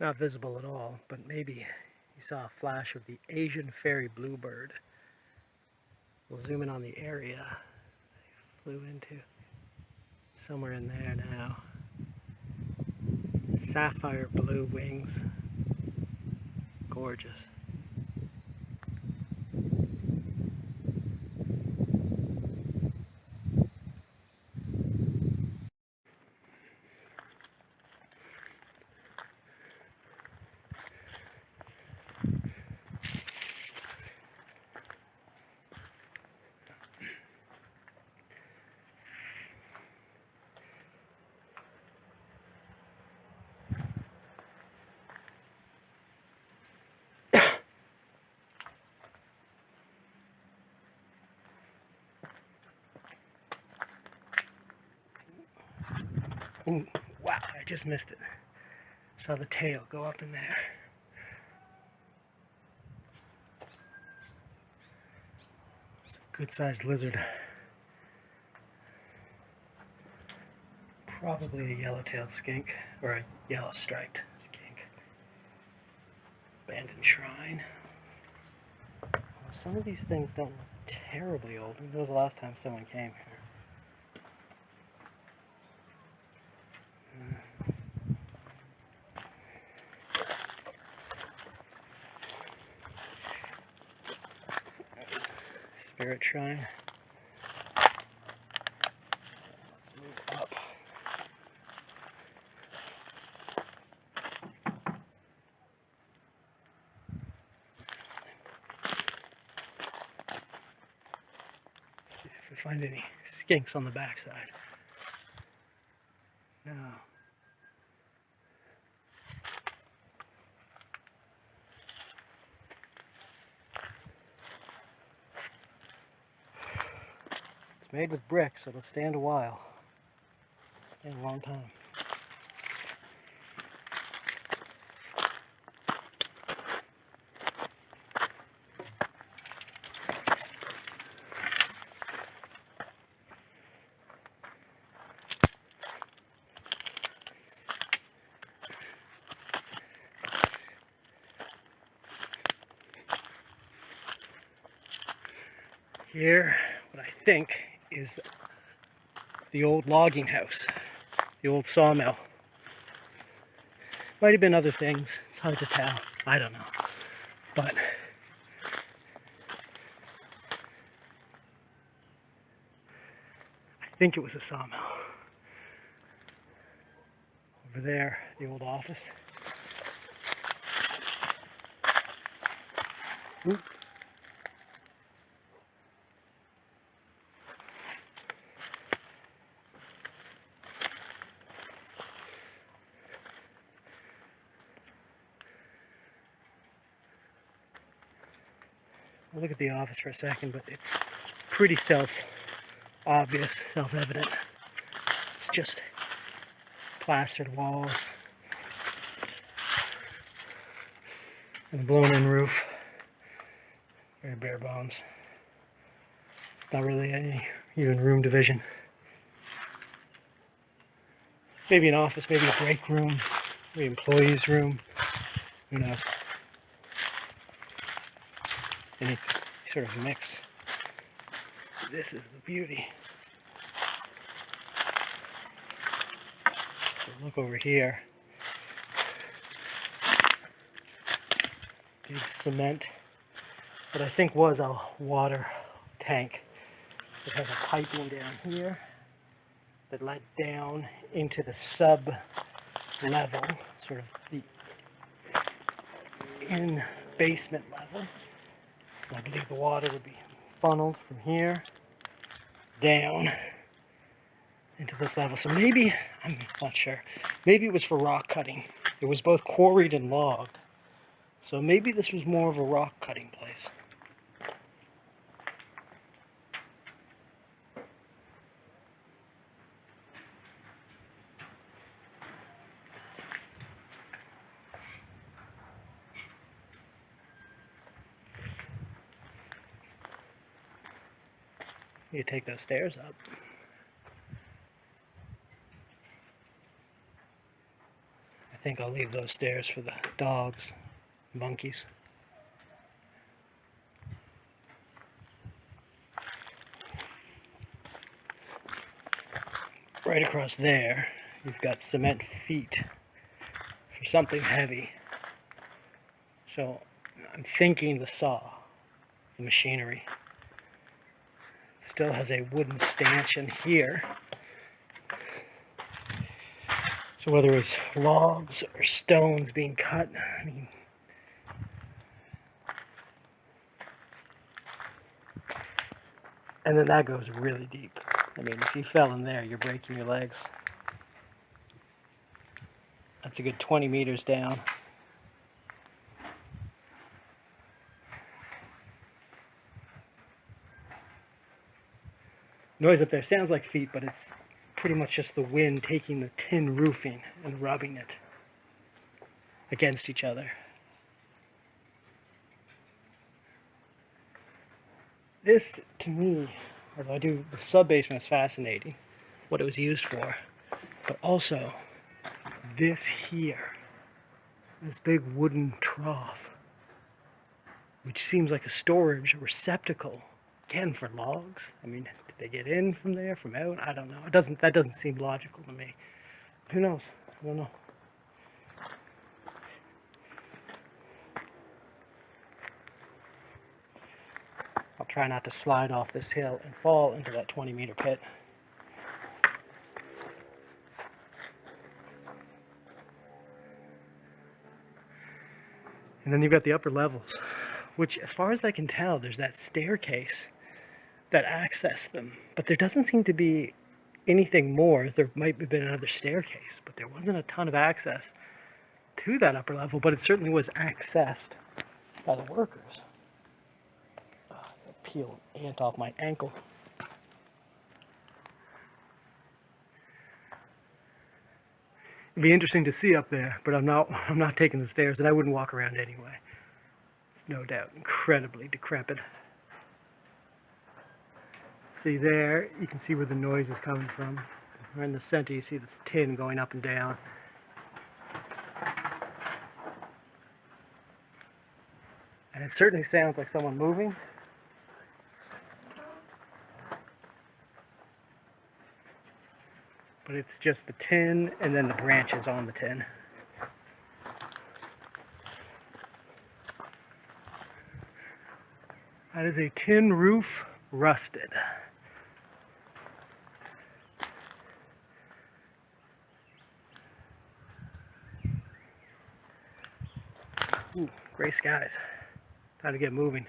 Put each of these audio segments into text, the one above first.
Not visible at all, but maybe you saw a flash of the Asian fairy bluebird. We'll zoom in on the area they flew into. Somewhere in there now. Sapphire blue wings. Gorgeous. Ooh, wow, I just missed it. Saw the tail go up in there. It's a good-sized lizard. Probably a yellow-tailed skink, or a yellow-striped skink. Abandoned shrine. Well, some of these things don't look terribly old. When was the last time someone came here? Spirit shrine. Let's move up. See if we find any skinks on the backside. No. It's made with brick, so it'll stand a while. Stand a long time. Here, what I think is the old logging house, the old sawmill. Might have been other things, it's hard to tell, I don't know. But I think it was a sawmill. Over there, the old office. Ooh. I'll look at the office for a second, but it's pretty self-obvious, self-evident. It's just plastered walls and a blown-in roof. Very bare bones. It's not really any even room division. Maybe an office, maybe a break room, maybe employees' room. Who knows? Any sort of mix. This is the beauty. So look over here. Big cement. What I think was a water tank. It has a piping down here that led down into the sub level, sort of the in basement level. I believe the water would be funneled from here down into this level. So maybe, I'm not sure, maybe it was for rock cutting. It was both quarried and logged. So maybe this was more of a rock cutting place. You take those stairs up. I think I'll leave those stairs for the dogs, monkeys. Right across there, you've got cement feet for something heavy. So I'm thinking the saw, the machinery. Still has a wooden stanchion here. So whether it's logs or stones being cut, I mean, and then that goes really deep. I mean, if you fell in there, you're breaking your legs. That's a good 20 meters down. Noise up there sounds like feet, but it's pretty much just the wind taking the tin roofing and rubbing it against each other. This, to me, although the sub-basement is fascinating, what it was used for, but also this here, this big wooden trough, which seems like a storage receptacle, again for logs. I mean, did they get in from there, from out? I don't know. That doesn't seem logical to me. Who knows? I don't know. I'll try not to slide off this hill and fall into that 20-meter pit. And then you've got the upper levels, which, as far as I can tell, there's that staircase that access them. But there doesn't seem to be anything more. There might have been another staircase, but there wasn't a ton of access to that upper level, but it certainly was accessed by the workers. Peel an ant off my ankle. It'd be interesting to see up there, but I'm not taking the stairs, and I wouldn't walk around anyway. It's no doubt incredibly decrepit. See there, you can see where the noise is coming from. Right in the center, you see this tin going up and down. And it certainly sounds like someone moving. But it's just the tin and then the branches on the tin. That is a tin roof, rusted. Ooh, gray skies. Time to get moving.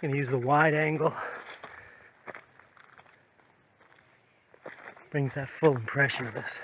Gonna use the wide angle. Brings that full impression of this.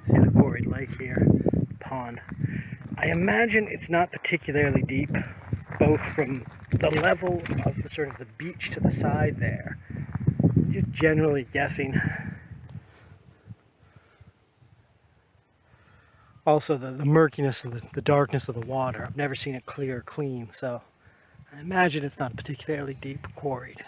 See the quarried lake here, pond. I imagine it's not particularly deep, both from the level of the sort of the beach to the side there. Just generally guessing. Also the murkiness and the darkness of the water. I've never seen it clear or clean, so I imagine it's not particularly deep quarried.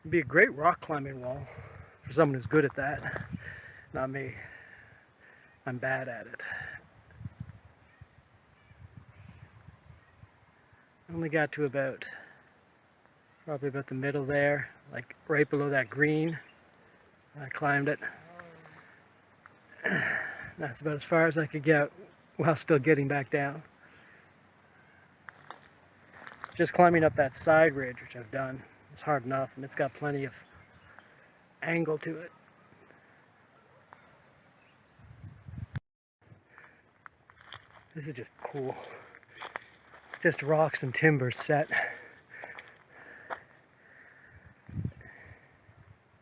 It'd be a great rock climbing wall for someone who's good at that. Not me. I'm bad at it. I only got to probably about the middle there, like right below that green. I climbed it. That's about as far as I could get while still getting back down. Just climbing up that side ridge, which I've done, it's hard enough, and it's got plenty of angle to it. This is just cool. It's just rocks and timber set.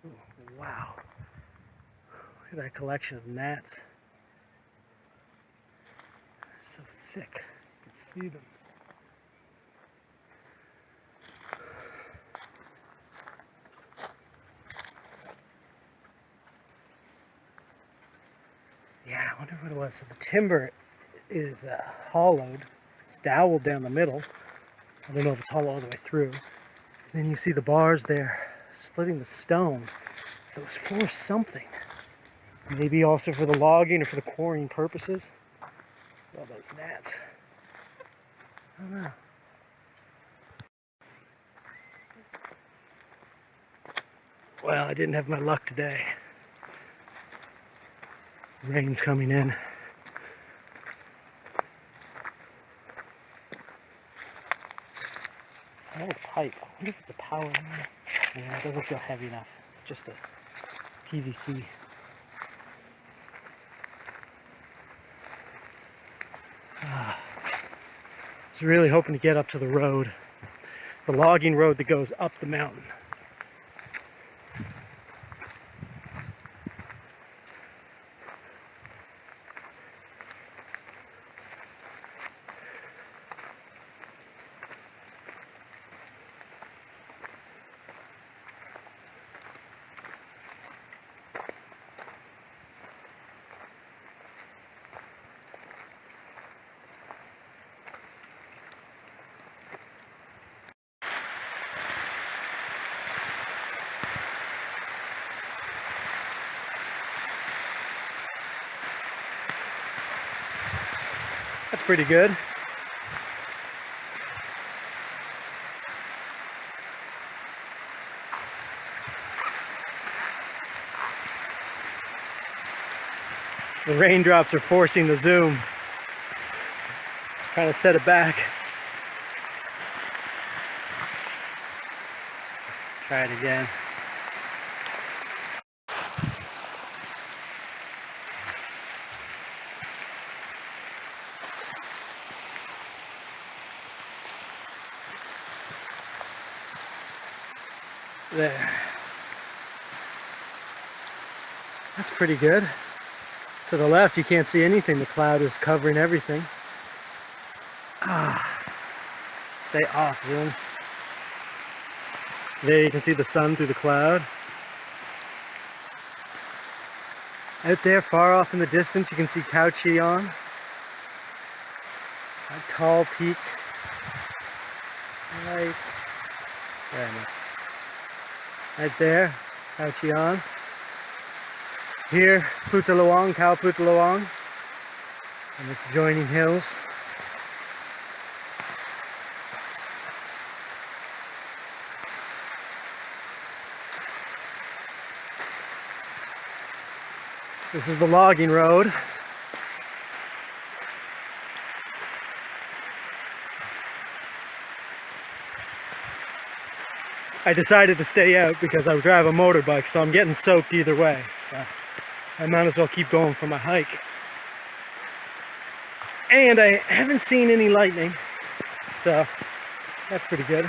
Ooh, wow. Look at that collection of gnats. They're so thick. You can see them. Yeah, I wonder what it was. So the timber is hollowed. It's doweled down the middle. I don't know if it's hollow all the way through. And then you see the bars there splitting the stone. It was for something. Maybe also for the logging or for the quarrying purposes. All those gnats. I don't know. Well, I didn't have my luck today. Rain's coming in. It's an old pipe. I wonder if it's a power line. Yeah, it doesn't feel heavy enough. It's just a PVC. I was really hoping to get up to the road. The logging road that goes up the mountain. That's pretty good. The raindrops are forcing the zoom. Trying to set it back. Try it again. There. That's pretty good. To the left you can't see anything. The cloud is covering everything. Stay off, zoom. There you can see the sun through the cloud. Out there, far off in the distance, you can see Cauchillon. A tall peak. Right there. Right there, Cauchillon. Here, Putalawang, Khao Putalawang, and its adjoining hills. This is the logging road. I decided to stay out because I drive a motorbike, so I'm getting soaked either way. So I might as well keep going for my hike. And I haven't seen any lightning, so that's pretty good.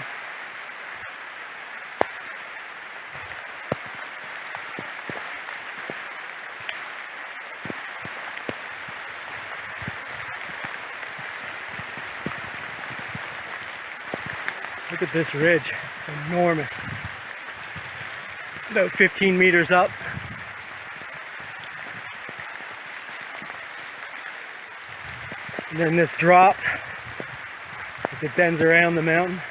Look at this ridge, it's enormous. It's about 15 meters up. And then this drop, as it bends around the mountain.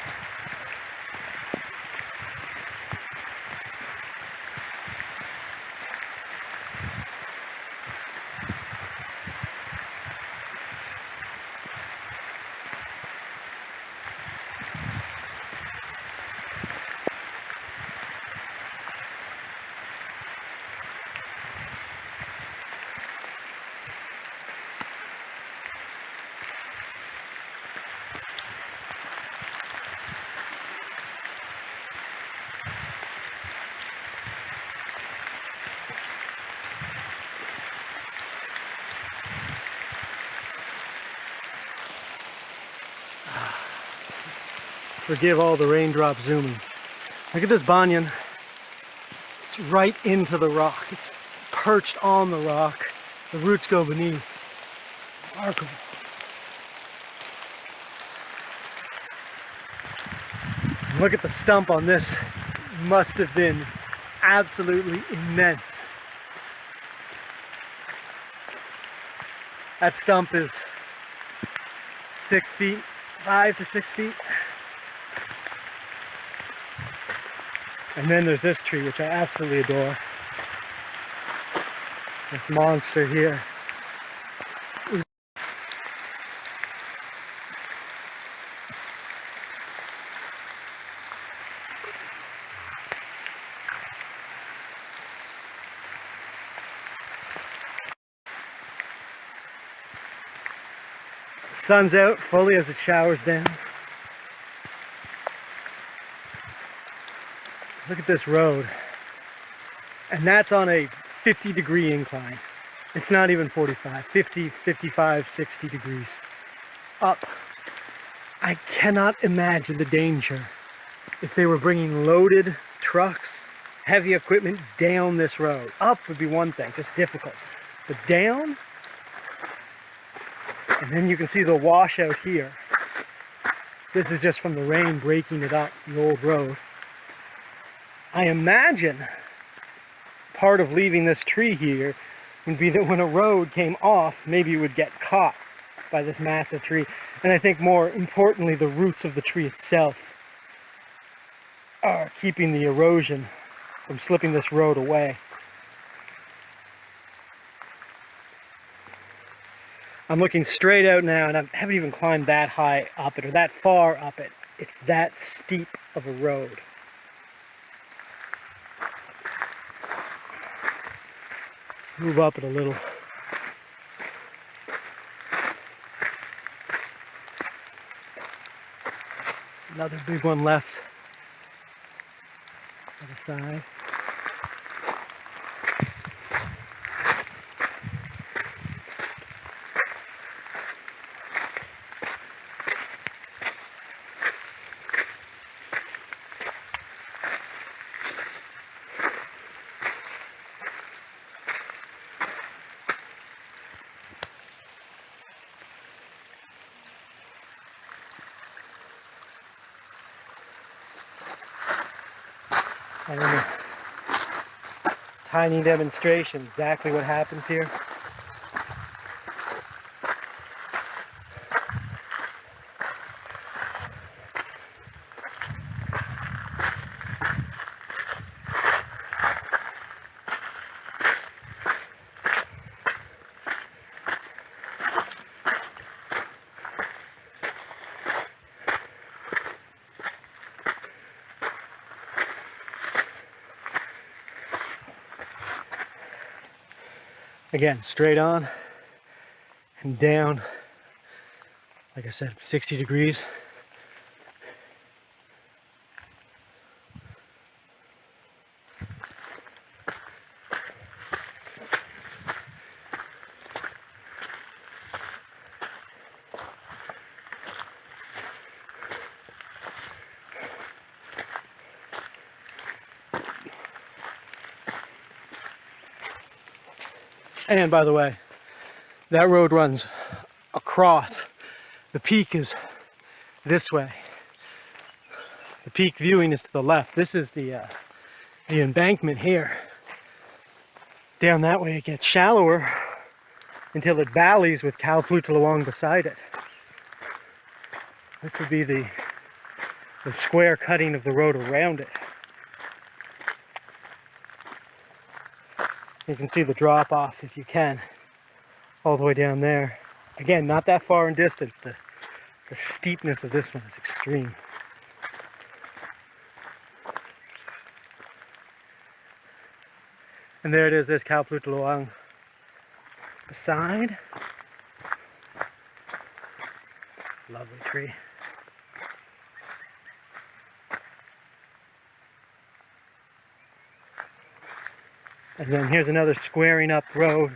Forgive all the raindrop zooming. Look at this banyan. It's right into the rock. It's perched on the rock. The roots go beneath. Remarkable. And look at the stump on this. It must have been absolutely immense. That stump is 6 feet, 5 to 6 feet. And then there's this tree, which I absolutely adore. This monster here. Sun's out fully as it showers down. Look at this road. And that's on a 50-degree incline. It's not even 45, 50, 55, 60 degrees up. I cannot imagine the danger if they were bringing loaded trucks, heavy equipment down this road. Up would be one thing, just difficult. But down, and then you can see the washout here. This is just from the rain breaking it up, the old road. I imagine part of leaving this tree here would be that when a road came off, maybe it would get caught by this massive tree. And I think more importantly, the roots of the tree itself are keeping the erosion from slipping this road away. I'm looking straight out now, and I haven't even climbed that high up it or that far up it. It's that steep of a road. Let's move up it a little. Another big one left on the side. And in a tiny demonstration, exactly what happens here. Again, straight on and down, like I said, 60 degrees. And by the way, that road runs across. The peak is this way. The peak viewing is to the left. This is the embankment here. Down that way it gets shallower until it valleys with Kalplutal along beside it. This would be the square cutting of the road around it. You can see the drop off if you can, all the way down there. Again, not that far in distance. The steepness of this one is extreme. And there it is, there's Kalplutal along beside. Lovely tree. And then here's another squaring up road,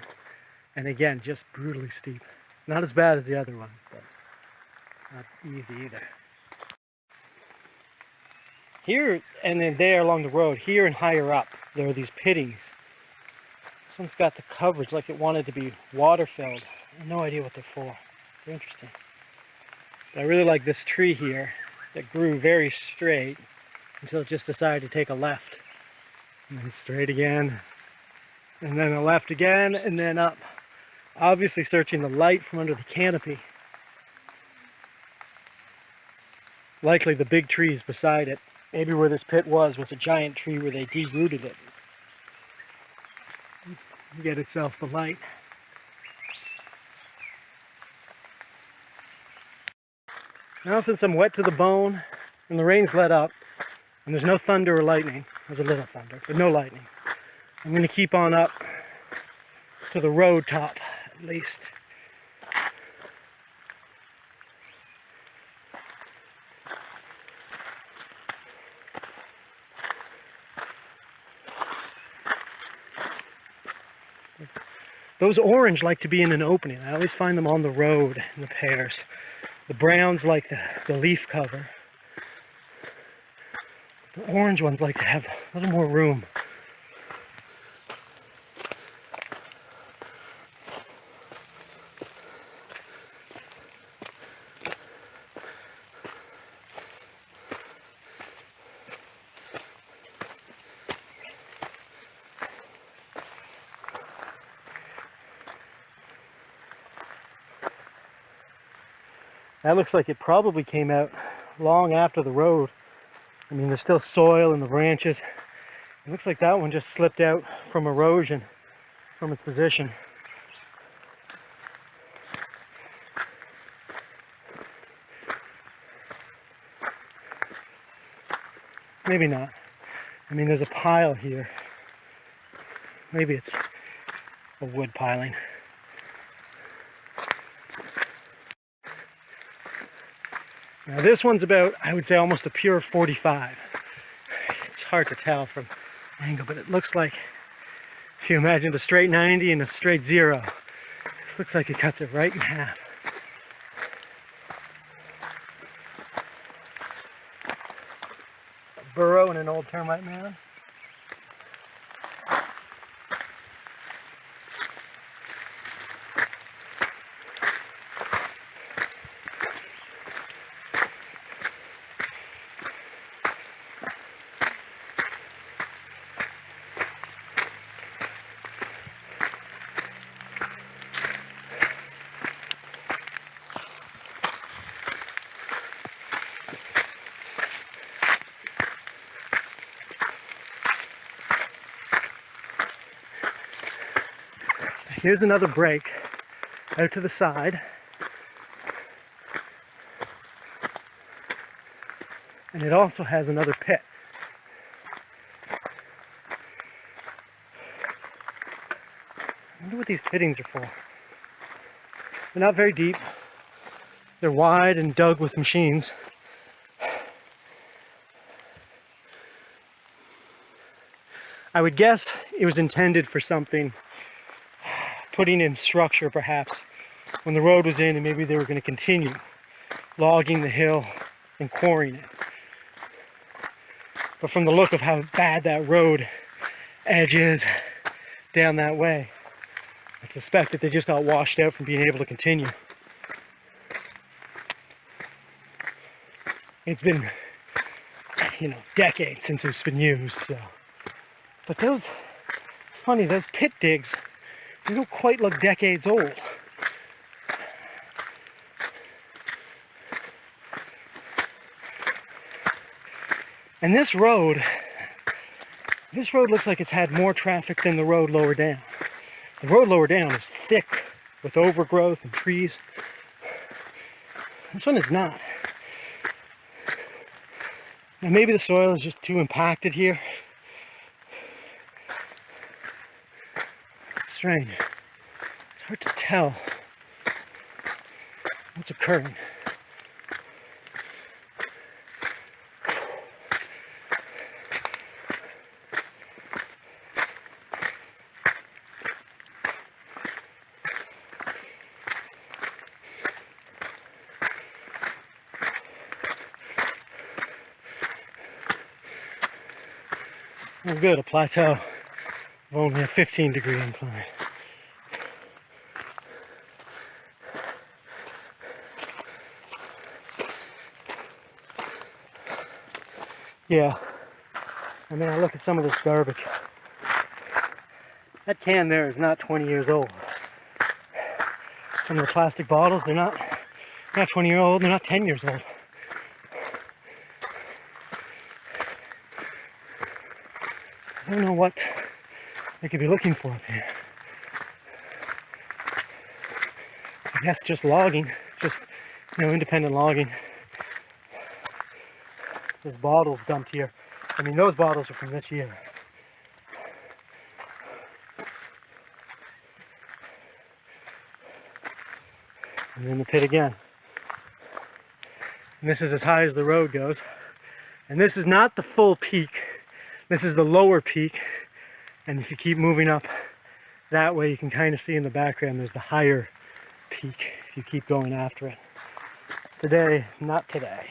and again, just brutally steep. Not as bad as the other one, but not easy either. Here and then there along the road, here and higher up, there are these pittings. This one's got the coverage like it wanted to be water filled. I have no idea what they're for. They're interesting. But I really like this tree here that grew very straight until it just decided to take a left. And then straight again, and then a left again, and then up. Obviously searching the light from under the canopy. Likely the big trees beside it. Maybe where this pit was a giant tree where they de-rooted it. Get itself the light. Now since I'm wet to the bone and the rain's let up and there's no thunder or lightning, there's a little thunder, but no lightning, I'm going to keep on up to the road top at least. Those orange like to be in an opening. I always find them on the road in the pairs. The browns like the leaf cover. The orange ones like to have a little more room. That looks like it probably came out long after the road. I mean, there's still soil in the branches. It looks like that one just slipped out from erosion from its position. Maybe not. I mean, there's a pile here. Maybe it's a wood piling. Now this one's about, I would say, almost a pure 45. It's hard to tell from angle, but it looks like, if you imagine a straight 90 and a straight 0, this looks like it cuts it right in half. A burrow in an old termite mound. Here's another break out to the side. And it also has another pit. I wonder what these pittings are for. They're not very deep. They're wide and dug with machines. I would guess it was intended for something, putting in structure perhaps, when the road was in, and maybe they were going to continue logging the hill and quarrying it. But from the look of how bad that road edge is down that way, I suspect that they just got washed out from being able to continue. It's been, decades since it's been used, so. But those, funny, those pit digs, they don't quite look decades old. And this road looks like it's had more traffic than the road lower down. The road lower down is thick with overgrowth and trees. This one is not. Now maybe the soil is just too impacted here. It's strange. It's hard to tell what's occurring. We're good, a plateau of only a 15-degree incline. Yeah, I mean, I look at some of this garbage. That can there is not 20 years old. Some of the plastic bottles, they're not 20 years old, they're not 10 years old. I don't know what they could be looking for up here. I guess just logging, just, independent logging. There's bottles dumped here. I mean, those bottles are from this year. And then the pit again. And this is as high as the road goes. And this is not the full peak. This is the lower peak. And if you keep moving up that way, you can kind of see in the background there's the higher peak if you keep going after it. Today, not today.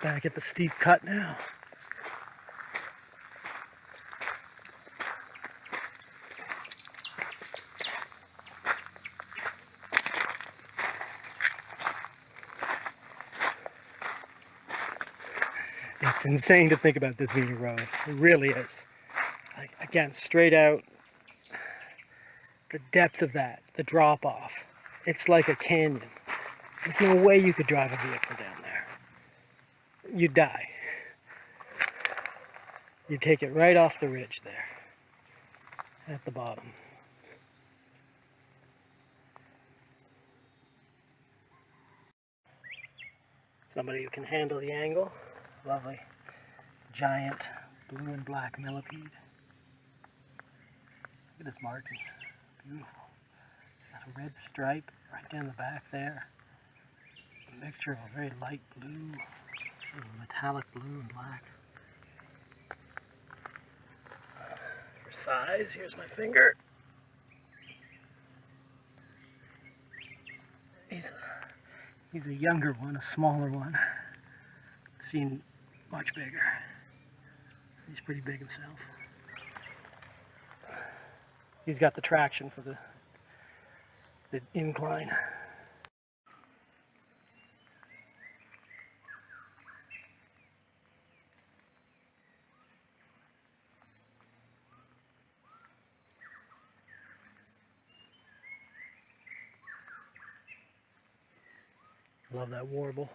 Back at the steep cut now. It's insane to think about this being a road. It really is. Like, again, straight out, the depth of that, the drop off. It's like a canyon. There's no way you could drive a vehicle down there. You'd die. You'd take it right off the ridge there, at the bottom. Somebody who can handle the angle. Lovely, giant blue and black millipede. Look at his markings. Beautiful. It's got a red stripe right down the back there. A mixture of a very light blue, a metallic blue and black. For size, here's my finger. He's a younger one, a smaller one. Seen much bigger. He's pretty big himself. He's got the traction for the incline. Love that warble.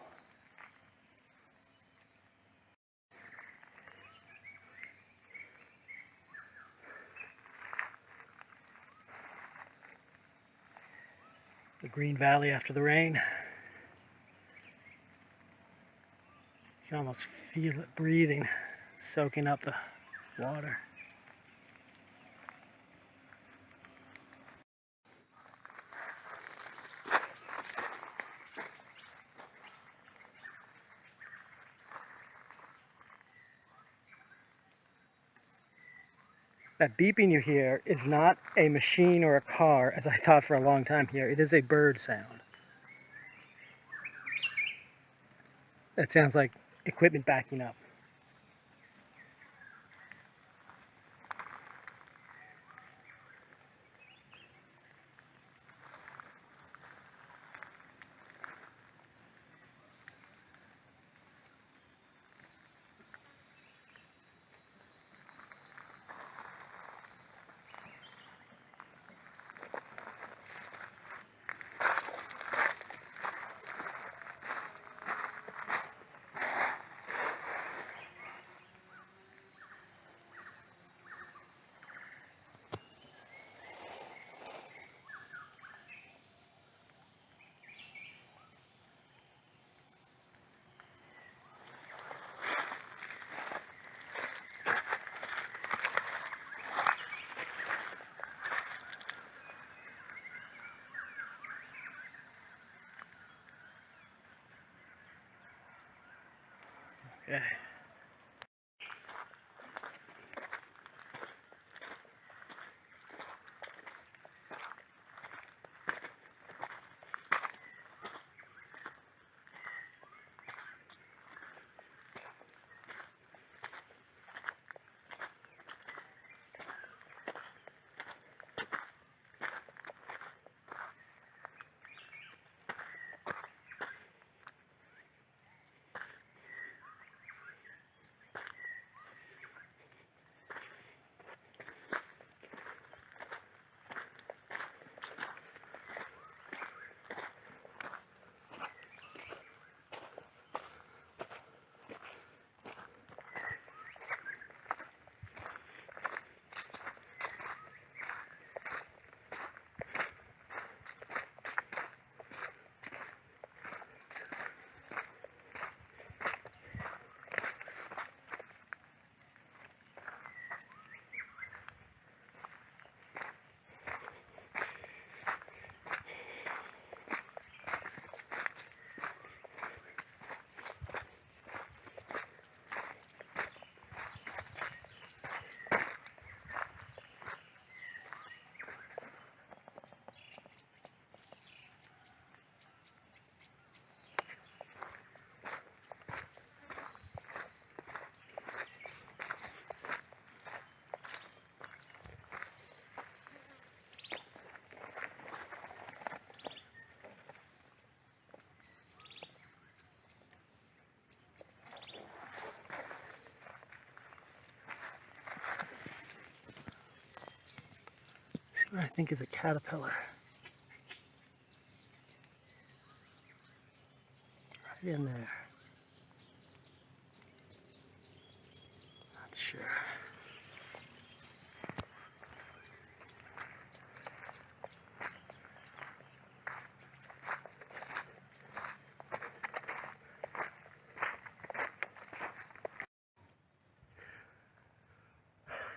The green valley after the rain. You can almost feel it breathing, soaking up the water. That beeping you hear is not a machine or a car, as I thought for a long time here. It is a bird sound. That sounds like equipment backing up. what I think is a caterpillar. Right in there. Not sure.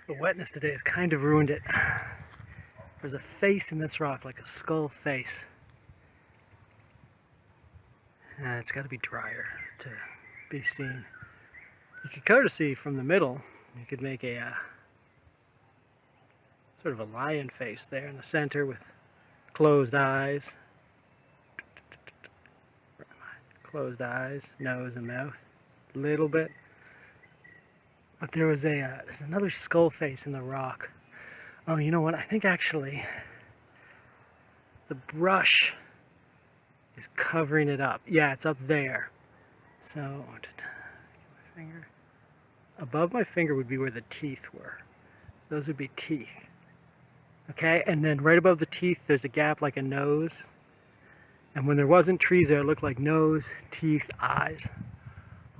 The wetness today has kind of ruined it. There's a face in this rock, like a skull face. It's got to be drier to be seen. You could courtesy from the middle. You could make a sort of a lion face there in the center with closed eyes. Closed eyes, nose and mouth, a little bit. But there was there's another skull face in the rock. Oh, you know what? I think actually the brush is covering it up. Yeah, it's up there. So, my finger. Above my finger would be where the teeth were. Those would be teeth. Okay, and then right above the teeth, there's a gap like a nose. And when there wasn't trees there, it looked like nose, teeth, eyes,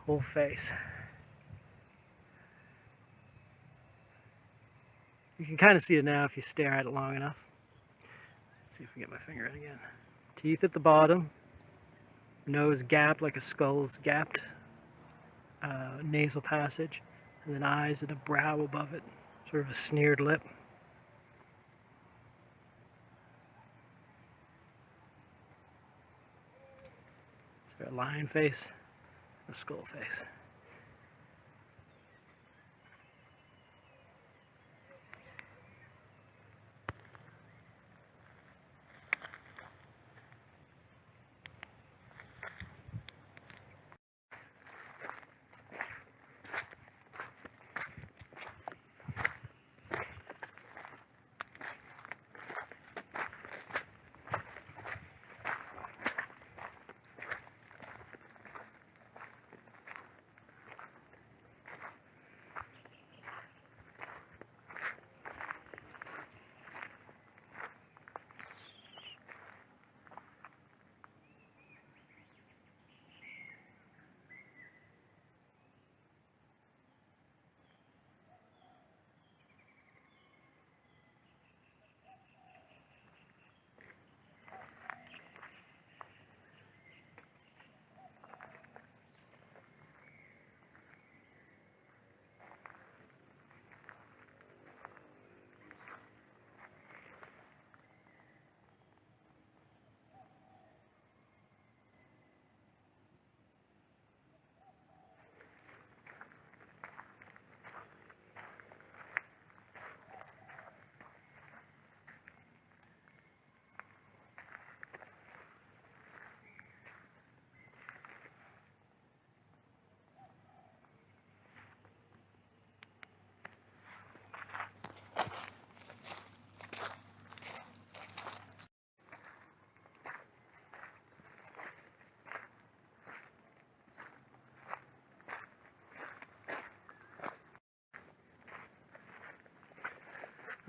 whole face. You can kind of see it now if you stare at it long enough. Let's see if we get my finger out again. Teeth at the bottom, nose gapped like a skull's gapped nasal passage, and then eyes and a brow above it, sort of a sneered lip. So a lion face, a skull face.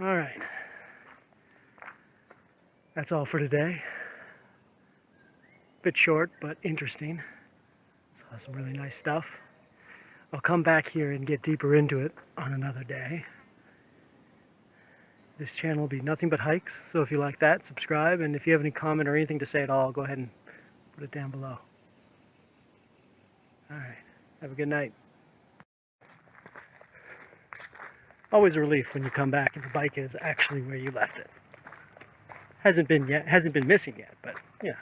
All right, that's all for today. Bit short, but interesting. Saw some really nice stuff. I'll come back here and get deeper into it on another day. This channel will be nothing but hikes, so if you like that, subscribe, and if you have any comment or anything to say at all, go ahead and put it down below. All right, have a good night. Always a relief when you come back and the bike is actually where you left it. Hasn't been missing yet, but yeah.